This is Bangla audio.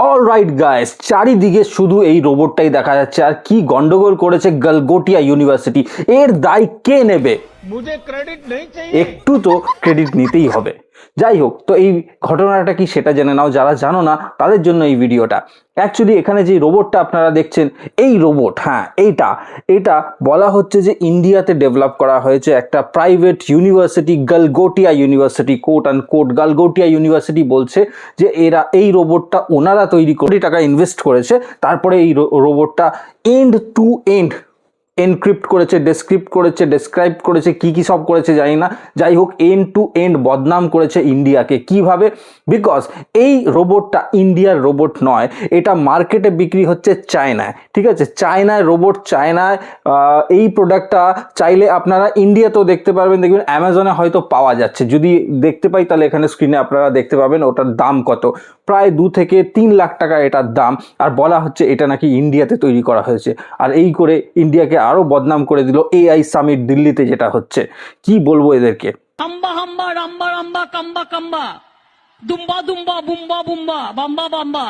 অলরাইট গাইস, চারিদিকে শুধু এই রোবটটাই দেখা যাচ্ছে। আর কি গন্ডগোল করেছে গালগোটিয়া ইউনিভার্সিটি, এর দায় কে নেবে? मुझे क्रेडिट नहीं चाहिए। একটু তো ক্রেডিট নিতেই হবে। যাই হোক, তো এই ঘটনাটা কি সেটা জেনে নাও, যারা জানো না তাদের জন্য এই ভিডিওটা। অ্যাকচুয়ালি এখানে যে রোবটটা আপনারা দেখছেন, এই রোবট, হ্যাঁ এটা বলা হচ্ছে যে ইন্ডিয়াতে ডেভেলপ করা হয়েছে একটা private university, Galgotia university, quote and quote Galgotia university বলছে যে এই রোবটটা ওনারা তৈরি কোটি টাকা ইনভেস্ট করেছে। তারপরে এই রোবটটা এন্ড টু এন্ড এনক্রিপ্ট করেছে, ডেসক্রাইব করেছে, কি সব করেছে জানি না। যাই হোক, এন্ড টু এন্ড বদনাম করেছে ইন্ডিয়াকে। কিভাবে? বিকজ এই রোবটটা ইন্ডিয়ার রোবট নয়, এটা মার্কেটে বিক্রি হচ্ছে চায়নায়। ঠিক আছে, চায়নায় রোবট, চায়নায় এই প্রোডাক্টটা চাইলে আপনারা ইন্ডিয়াতেও দেখতে পারবেন। দেখবেন অ্যামাজনে হয়তো পাওয়া যাচ্ছে, যদি দেখতে পাই তাহলে এখানে স্ক্রিনে আপনারা দেখতে পাবেন ওটার দাম কত। প্রায় 2 থেকে 3 লাখ টাকা এটার দাম। আর বলা হচ্ছে এটা নাকি ইন্ডিয়াতে তৈরি করা হয়েছে। আর এই করে ইন্ডিয়াকে আরো বদনাম করে দিল এআই সামিট দিল্লিতে যেটা হচ্ছে। কি বলবো এদেরকে? अम्बा हम्बा रम्बा रम्बा कम्बा कम्बा दुम्बा दुम्बा बुम्बा बुम्बा बम्बा बम्बा